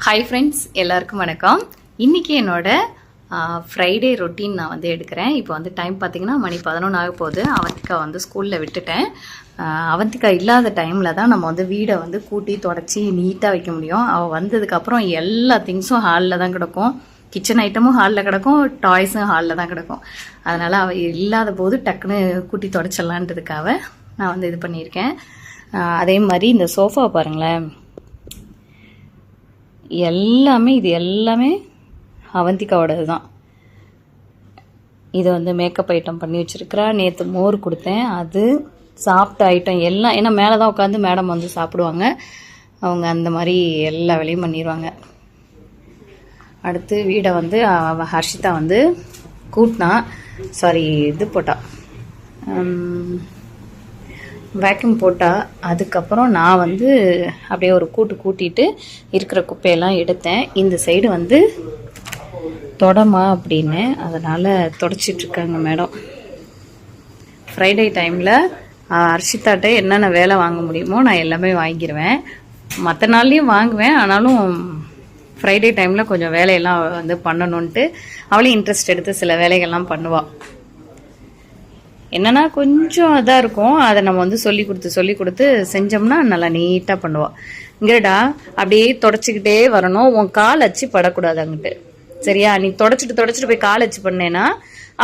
Hi friends, எல்லாருக்கும் வணக்கம். இன்றைக்கி என்னோட ஃப்ரைடே ரொட்டீன் நான் வந்து எடுக்கிறேன். இப்போ வந்து டைம் பார்த்திங்கன்னா மணி 11 ஆக போகுது. அவந்திகா வந்து ஸ்கூலில் விட்டுட்டேன். அவந்திகா இல்லாத டைமில் தான் நம்ம வந்து வீடை வந்து கூட்டி தொடச்சி நீட்டாக வைக்க முடியும். அவள் வந்ததுக்கப்புறம் எல்லா திங்ஸும் ஹாலில் தான் கிடக்கும். கிச்சன் ஐட்டமும் ஹாலில் கிடக்கும், டாய்ஸும் ஹாலில் தான் கிடக்கும். அதனால் அவள் இல்லாத போது டக்குன்னு கூட்டி தொடச்சிடலான்றதுக்காக நான் வந்து இது பண்ணியிருக்கேன். அதே மாதிரி இந்த சோஃபா பாருங்களேன், இது எல்லாமே அவந்திகாவோடது தான். இது வந்து மேக்கப் ஐட்டம் பண்ணி வச்சுருக்கிறா. நேற்று மோர் கொடுத்தேன், அது சாப்பிட்ட ஐட்டம் எல்லாம். ஏன்னா மேலே தான் உட்காந்து மேடம் வந்து சாப்பிடுவாங்க. அவங்க அந்த மாதிரி எல்லா வேலையும் பண்ணிடுவாங்க. அடுத்து வீடை வந்து ஹர்ஷிதா வந்து வேக்யூம் போட்டா. அதுக்கப்புறம் நான் வந்து அப்படியே ஒரு கூட்டிட்டு இருக்கிற குப்பையெல்லாம் எடுத்தேன். இந்த சைடு வந்து தொடமா அப்படின்னு, அதனால் தொடச்சிட்ருக்காங்க மேடம். ஃப்ரைடே டைமில் ஹர்ஷிதாட்ட என்னென்ன வேலை வாங்க முடியுமோ நான் எல்லாமே வாங்கிடுவேன். மற்ற நாள்லேயும் வாங்குவேன், ஆனாலும் ஃப்ரைடே டைமில் கொஞ்சம் வேலையெல்லாம் வந்து பண்ணணுன்ட்டு அவளே இன்ட்ரெஸ்ட் எடுத்து சில வேலைகள்லாம் பண்ணுவாள். என்னன்னா கொஞ்சம் இதாக இருக்கும், அதை நம்ம வந்து சொல்லி கொடுத்து செஞ்சோம்னா நல்லா நீட்டாக பண்ணுவாள். இங்கடா அப்படியே தொடச்சிக்கிட்டே வரணும், உன் கால் அச்சு படக்கூடாது அங்கிட்டு, சரியா? நீ தொடச்சிட்டு போய் கால் அச்சு பண்ணேன்னா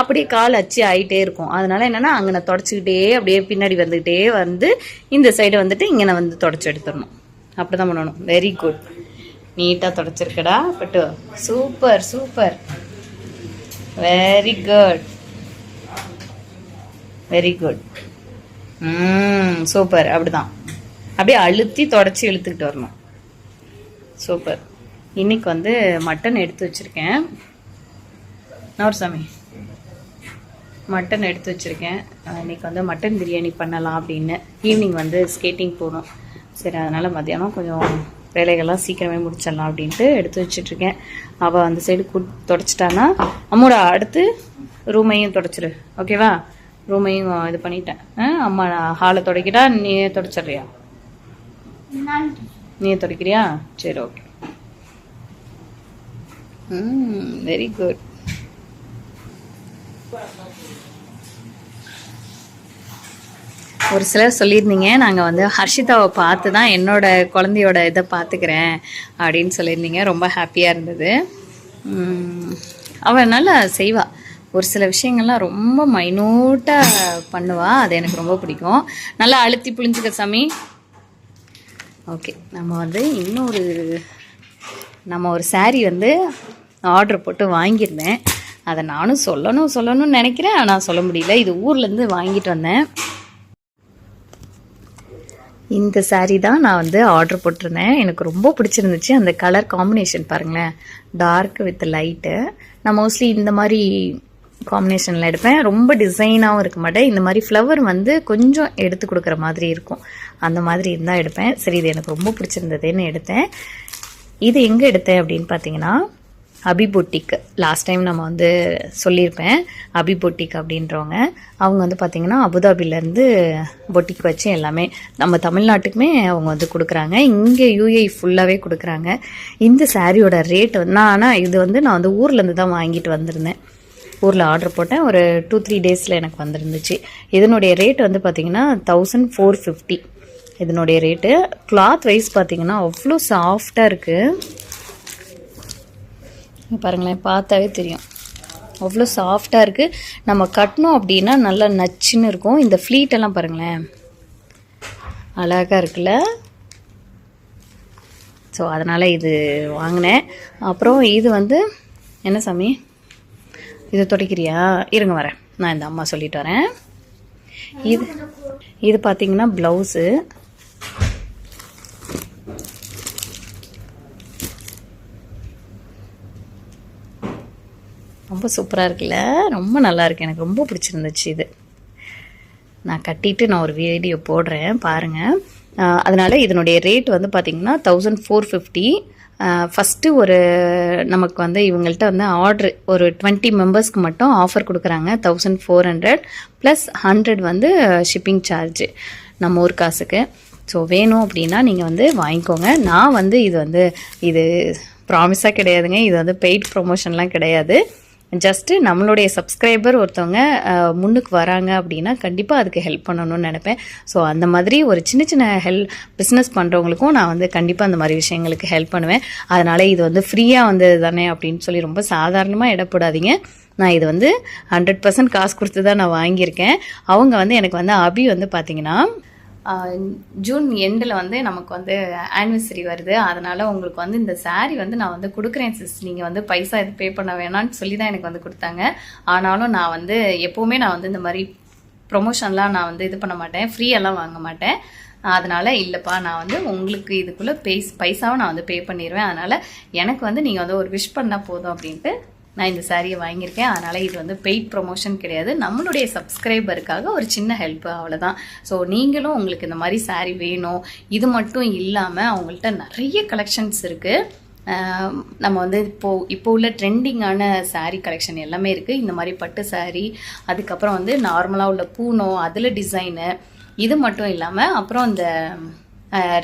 அப்படியே கால் அச்சு ஆகிட்டே இருக்கும். அதனால என்னன்னா அங்கே நான் தொடச்சிக்கிட்டே அப்படியே பின்னாடி வந்துக்கிட்டே வந்து இந்த சைடு வந்துட்டு இங்கே நான் வந்து தொடச்சி எடுத்துடணும். அப்படி தான் பண்ணணும். வெரி குட், நீட்டாக தொடச்சிருக்கடா பட்டு. Super, very good, very good, super. அப்படிதான் அப்படியே அழுத்தி தொடச்சி இழுத்துக்கிட்டு வரணும். சூப்பர். இன்னைக்கு வந்து மட்டன் எடுத்து வச்சிருக்கேன். மட்டன் எடுத்து வச்சிருக்கேன். இன்னைக்கு வந்து மட்டன் பிரியாணி பண்ணலாம் அப்படின்னு. ஈவினிங் வந்து ஸ்கேட்டிங் போகணும். சரி, அதனால மத்தியானம் கொஞ்சம் வேலைகள்லாம் சீக்கிரமே முடிச்சிடலாம் அப்படின்ட்டு எடுத்து வச்சிட்ருக்கேன். அவள் அந்த சைடு தொடச்சிட்டானா அம்மோட அடுத்து ரூமையும் தொடச்சிரு, ஓகேவா? ரூமையும் இது பண்ணிட்டேன். அம்மா ஹாலை தொடக்கிட்டா நீ தொடச்சிட்றியா? நீ தொடக்கிறியா? சரி, ஓகே. Very good. ஒரு சிலர் சொல்லியிருந்தீங்க, நாங்கள் வந்து ஹர்ஷிதாவை பார்த்து தான் என்னோட குழந்தையோட இதை பார்த்துக்கிறேன் அப்படின்னு சொல்லியிருந்தீங்க. ரொம்ப ஹாப்பியாக இருந்தது. அவள் நல்லா செய்வா. ஒரு சில விஷயங்கள்லாம் ரொம்ப மைனூட்டாக பண்ணுவாள். அது எனக்கு ரொம்ப பிடிக்கும். நல்லா அழுத்தி புழிஞ்சுக்க சாமி. ஓகே, நம்ம ஒரு சாரீ வந்து ஆர்டர் போட்டு வாங்கியிருந்தேன். அதை நானும் சொல்லணும்னு நினைக்கிறேன், ஆனால் சொல்ல முடியல. இது ஊர்லேருந்து வாங்கிட்டு வந்தேன். இந்த சாரீ தான் நான் வந்து ஆர்டர் போட்டிருந்தேன். எனக்கு ரொம்ப பிடிச்சிருந்துச்சு. அந்த கலர் காம்பினேஷன் பாருங்களேன், டார்க் வித் லைட்டு. நான் மோஸ்ட்லி இந்த மாதிரி காம்பினேஷனில் எடுப்பேன். ரொம்ப டிசைனாகவும் இருக்க மாட்டேன். இந்த மாதிரி ஃப்ளவர் வந்து கொஞ்சம் எடுத்து கொடுக்குற மாதிரி இருக்கும், அந்த மாதிரி இருந்தால் எடுப்பேன். சரி, இது எனக்கு ரொம்ப பிடிச்சிருந்ததுன்னு எடுத்தேன். இது எங்கே எடுத்தேன் அப்படின்னு பார்த்தீங்கன்னா, அபி பொட்டிக். லாஸ்ட் டைம் நம்ம வந்து சொல்லியிருப்பேன். அபி பொட்டிக் அப்படின்றவங்க, அவங்க வந்து பார்த்திங்கன்னா அபுதாபிலேருந்து பொட்டிக் வச்சு எல்லாமே நம்ம தமிழ்நாட்டுக்குமே அவங்க வந்து கொடுக்குறாங்க. இங்கே யூஏஇ ஃபுல்லாகவே கொடுக்குறாங்க. இந்த சாரியோட ரேட் வந்து ஆனால் இது வந்து நான் வந்து ஊர்லேருந்து தான் வாங்கிட்டு வந்திருந்தேன். ஊரில் ஆர்டர் போட்டேன். ஒரு 2-3 டேஸில் எனக்கு வந்துருந்துச்சு. இதனுடைய ரேட் வந்து பார்த்திங்கன்னா 1450 இதனுடைய ரேட்டு. கிளாத் வைஸ் பார்த்திங்கன்னா அவ்வளோ சாஃப்டாக இருக்குது. பாருங்களேன், பார்த்தாவே தெரியும் அவ்வளோ சாஃப்டாக இருக்குது. நம்ம கட்டணும் அப்படின்னா நல்லா நச்சுன்னு இருக்கும். இந்த ஃப்ளீட்டெல்லாம் பாருங்களேன், அழகாக இருக்குல்ல? ஸோ அதனால் இது வாங்கினேன். அப்புறம் இது வந்து என்ன சாமி, இதை துடைக்கிறியா? இருங்க வரேன், நான் இந்த அம்மா சொல்லிட்டு வரேன். இது பார்த்தீங்கன்னா ப்ளவுஸு. ரொம்ப சூப்பராக இருக்குல்ல? ரொம்ப நல்லா இருக்கு, எனக்கு ரொம்ப பிடிச்சிருந்துச்சு. இது நான் கட்டிட்டு நான் ஒரு வீடியோ போடுறேன் பாருங்கள். அதனால் இதனுடைய ரேட் வந்து பார்த்திங்கன்னா 1450. ஃபஸ்ட்டு ஒரு நமக்கு வந்து இவங்கள்ட்ட வந்து ஆர்டர் ஒரு 20 மெம்பர்ஸ்க்கு மட்டும் ஆஃபர் கொடுக்குறாங்க. 1400 ப்ளஸ் 100 வந்து ஷிப்பிங் சார்ஜு நம்ம ஊர் காசுக்கு. ஸோ வேணும் அப்படின்னா நீங்கள் வந்து வாங்கிக்கோங்க. நான் வந்து இது ப்ராமிஸாக கிடையாதுங்க, இது வந்து பெய்ட் ப்ரொமோஷன்லாம் கிடையாது. ஜஸ்ட்டு நம்மளுடைய சப்ஸ்கிரைபர் ஒருத்தவங்க முன்னுக்கு வராங்க அப்படின்னா கண்டிப்பாக அதுக்கு ஹெல்ப் பண்ணணும்னு நினைப்பேன். ஸோ அந்த மாதிரி ஒரு சின்ன சின்ன பிஸ்னஸ் பண்ணுறவங்களுக்கும் நான் வந்து கண்டிப்பாக அந்த மாதிரி விஷயங்களுக்கு ஹெல்ப் பண்ணுவேன். அதனால் இது வந்து ஃப்ரீயாக வந்தது தானே அப்படின்னு சொல்லி ரொம்ப சாதாரணமாக இடப்படாதீங்க. நான் இது வந்து 100% காசு கொடுத்து தான் நான் வாங்கியிருக்கேன். அவங்க வந்து எனக்கு வந்து அபி வந்து பார்த்தீங்கன்னா ஜூன் எண்டில் வந்து நமக்கு வந்து ஆனிவர்சரி வருது, அதனால் உங்களுக்கு வந்து இந்த சாரீ வந்து நான் வந்து கொடுக்குறேன் சிஸ், நீங்கள் வந்து பைசா இது பே பண்ண வேணான்னு சொல்லி தான் எனக்கு வந்து கொடுத்தாங்க. ஆனாலும் நான் வந்து எப்போவுமே நான் வந்து இந்த மாதிரி ப்ரொமோஷன்லாம் நான் வந்து இது பண்ண மாட்டேன், ஃப்ரீயெல்லாம் வாங்க மாட்டேன். அதனால் இல்லைப்பா, நான் வந்து உங்களுக்கு இதுக்குள்ளே பைசாவை நான் வந்து பே பண்ணிடுவேன், அதனால் எனக்கு வந்து நீங்கள் வந்து ஒரு விஷ் பண்ணால் போதும் அப்படின்ட்டு நான் இந்த சாரியை வாங்கியிருக்கேன். அதனால் இது வந்து பெய்ட் ப்ரொமோஷன் கிடையாது, நம்மளுடைய சப்ஸ்கிரைபருக்காக ஒரு சின்ன ஹெல்ப்பு, அவ்வளோதான். ஸோ நீங்களும் உங்களுக்கு இந்த மாதிரி சாரீ வேணும், இது மட்டும் இல்லாமல் அவங்கள்ட்ட நிறைய கலெக்ஷன்ஸ் இருக்குது. நம்ம வந்து இப்போ உள்ள ட்ரெண்டிங்கான சாரீ கலெக்ஷன் எல்லாமே இருக்குது. இந்த மாதிரி பட்டு சாரீ, அதுக்கப்புறம் வந்து நார்மலாக உள்ள பூனோ அதில் டிசைனு, இது மட்டும் இல்லாமல் அப்புறம் இந்த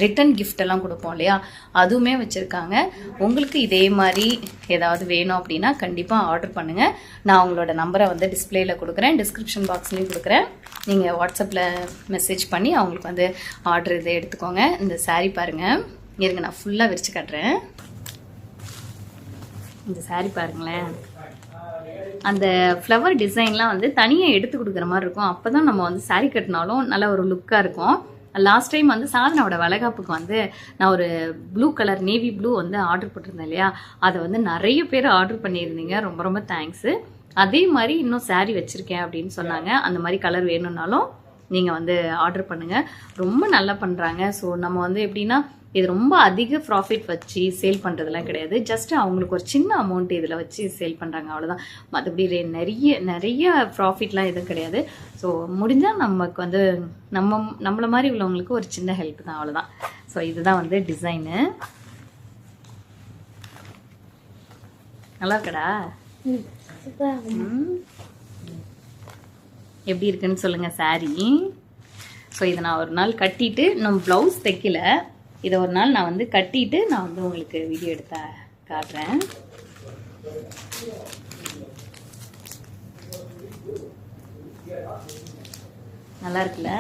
ரிட்டன் கிஃப்ட் எல்லாம் கொடுப்போம் இல்லையா, அதுவுமே வச்சுருக்காங்க. உங்களுக்கு இதே மாதிரி ஏதாவது வேணும் அப்படின்னா கண்டிப்பாக ஆர்டர் பண்ணுங்கள். நான் உங்களோட நம்பரை வந்து டிஸ்பிளேயில் கொடுக்குறேன், டிஸ்கிரிப்ஷன் பாக்ஸ்லேயும் கொடுக்குறேன். நீங்கள் வாட்ஸ்அப்பில் மெசேஜ் பண்ணி அவங்களுக்கு வந்து ஆர்டர் இதை எடுத்துக்கோங்க. இந்த சாரீ பாருங்கள், இருங்க நான் ஃபுல்லாக விரிச்சு காட்டுறேன். இந்த சாரீ பாருங்களேன், அந்த ஃப்ளவர் டிசைன்லாம் வந்து தனியாக எடுத்து கொடுக்குற மாதிரி இருக்கும். அப்போ தான் நம்ம வந்து சாரீ கட்டினாலும் நல்ல ஒரு லுக்காக இருக்கும். லாஸ்ட் டைம் வந்து சாதனாவோட வளைகாப்புக்கு வந்து நான் ஒரு ப்ளூ கலர் நேவி ப்ளூ வந்து ஆர்டர் போட்டிருந்தேன் இல்லையா, அதை வந்து நிறைய பேர் ஆர்டர் பண்ணியிருந்தீங்க, ரொம்ப ரொம்ப தேங்க்ஸு. அதே மாதிரி இன்னும் சாரீ வச்சுருக்கேன் அப்படின்னு சொன்னாங்க. அந்த மாதிரி கலர் வேணும்னாலும் நீங்கள் வந்து ஆர்டர் பண்ணுங்கள், ரொம்ப நல்லா பண்ணுறாங்க. ஸோ நம்ம வந்து எப்படின்னா இது ரொம்ப அதிக ப்ராஃபிட் வச்சு சேல் பண்ணுறதுலாம் கிடையாது, ஜஸ்ட் அவங்களுக்கு ஒரு சின்ன அமௌண்ட் இதில் வச்சு சேல் பண்ணுறாங்க, அவ்வளோதான். மற்றபடி நிறைய ப்ராஃபிட்லாம் எதுவும் கிடையாது. ஸோ முடிஞ்சால் நமக்கு வந்து நம்மளை மாதிரி உள்ளவங்களுக்கு ஒரு சின்ன ஹெல்ப் தான், அவ்வளோதான். ஸோ இதுதான் வந்து டிசைனு. நல்லா இருக்கடா? எப்படி இருக்குன்னு சொல்லுங்கள் சாரீ. ஸோ இதை நான் ஒரு நாள் கட்டிட்டு, நம்ம ப்ளவுஸ் தைக்கல, இதை ஒரு நாள் நான் வந்து கட்டிட்டு நான் வந்து உங்களுக்கு வீடியோ எடுத்து காட்டுறேன். நல்லா இருக்குல்ல?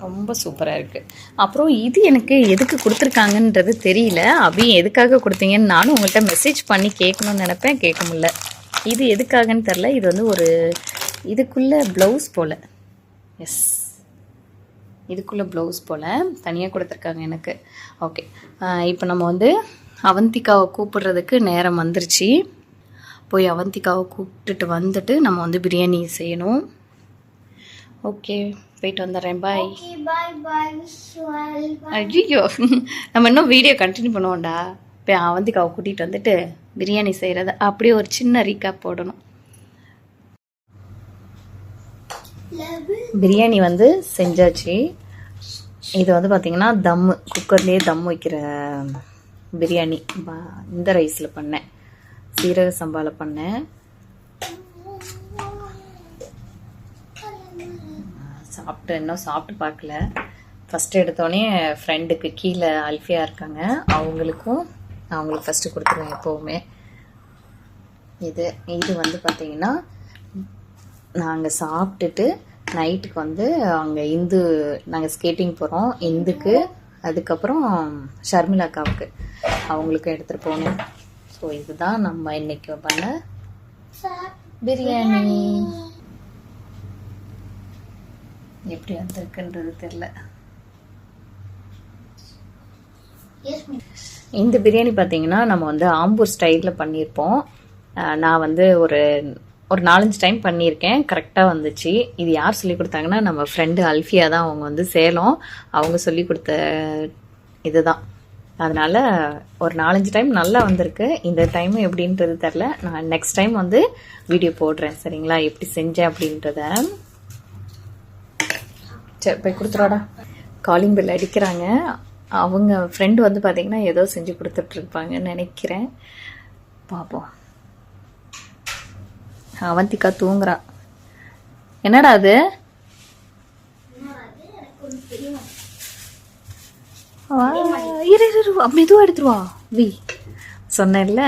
ரொம்ப சூப்பராக இருக்குது. அப்புறம் இது எனக்கு எதுக்கு கொடுத்துருக்காங்கன்றது தெரியல, அபி எதுக்காக கொடுத்தீங்கன்னு நானும் உங்கள்கிட்ட மெசேஜ் பண்ணி கேட்கணும்னு நினப்பேன், கேட்க முடியல. இது எதுக்காகன்னு தெரில, இது வந்து ஒரு இதுக்குள்ளே ப்ளவுஸ் போல், எஸ் இதுக்குள்ளே ப்ளவுஸ் போல் தனியாக கொடுத்துருக்காங்க எனக்கு. ஓகே, இப்போ நம்ம வந்து அவந்திகாவை கூப்பிடுறதுக்கு நேரம் வந்துருச்சு. போய் அவந்திகாவை கூப்பிட்டுட்டு வந்துட்டு நம்ம வந்து பிரியாணி செய்யணும். ஓகே, போயிட்டு வந்துடுறேன், பாய். ஐயோ, நம்ம இன்னும் வீடியோ கண்டினியூ பண்ணுவோம்டா. இப்போ அவந்திகாவை கூட்டிகிட்டு வந்துட்டு பிரியாணி செய்கிறத அப்படியே ஒரு சின்ன ரீகேப் போடணும். பிரியாணி வந்து செஞ்சாச்சு. இது வந்து பார்த்திங்கன்னா தம்மு, குக்கர்லேயே தம் வைக்கிற பிரியாணி. இந்த ரைஸில் பண்ணேன், சீரக சம்பாவில் பண்ணேன். இன்னும் சாப்பிட்டு பார்க்கல. ஃபஸ்ட்டு எடுத்தோடனே ஃப்ரெண்டுக்கு கீழே அல்ஃபியா இருக்காங்க, அவங்களுக்கு ஃபஸ்ட்டு கொடுத்துருவேன் எப்போவுமே. இது வந்து பார்த்திங்கன்னா நாங்கள் சாப்பிட்டுட்டு நைட்டுக்கு வந்து அங்கே நாங்கள் ஸ்கேட்டிங் போகிறோம் இந்துக்கு, அதுக்கப்புறம் ஷர்மிளாக்காவுக்கு அவங்களுக்கும் எடுத்துகிட்டு போகணும். ஸோ இதுதான் நம்ம இன்னைக்கு பண்ண பிரியாணி. எப்படி வந்திருக்குன்றது தெரியல. இந்த பிரியாணி பார்த்தீங்கன்னா நம்ம வந்து ஆம்பூர் ஸ்டைலில் பண்ணியிருப்போம். நான் வந்து ஒரு 4-5 டைம் பண்ணியிருக்கேன், கரெக்டாக வந்துச்சு. இது யார் சொல்லி கொடுத்தாங்கன்னா நம்ம ஃப்ரெண்டு அல்ஃபியா தான், அவங்க வந்து சேலம், அவங்க சொல்லி கொடுத்த இதுதான். அதனால் ஒரு 4-5 டைம் நல்லா வந்திருக்கு. இந்த டைம் எப்படின்றது தெரில, நான் நெக்ஸ்ட் டைம் வந்து வீடியோ போடுறேன் சரிங்களா, எப்படி செஞ்சேன் அப்படின்றத. சரி போய் கொடுத்துருவாடா. காலிங் பெல் அடிக்கிறாங்க. அவங்க ஃப்ரெண்டு வந்து பார்த்தீங்கன்னா ஏதோ செஞ்சு கொடுத்துட்ருப்பாங்கன்னு நினைக்கிறேன். பார்ப்போம். அவந்திகா தூங்குறா. என்னடா அது? மெதுவாக எடுத்துருவா. வி சொன்னேன்ல,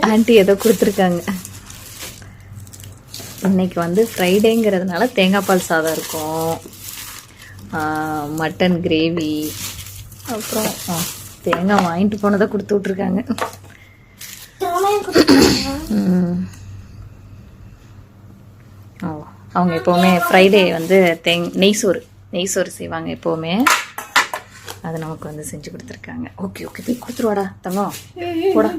ஆன்ட்டி ஏதோ கொடுத்துருக்காங்க. இன்னைக்கு வந்து ஃப்ரைடேங்கிறதுனால தேங்காய் பால் சாதம் இருக்கும், மட்டன் கிரேவி, அப்புறம் தேங்காய் வாங்கிட்டு போனதை கொடுத்து விட்ருக்காங்க. அவங்க எப்போவுமே ஃப்ரைடே வந்து நெய்சோறு செய்வாங்க எப்போவுமே. அது நமக்கு வந்து செஞ்சு கொடுத்துருக்காங்க. ஓகே ஓகே, போய் கொடுத்துருவாடா தங்கம், போடா.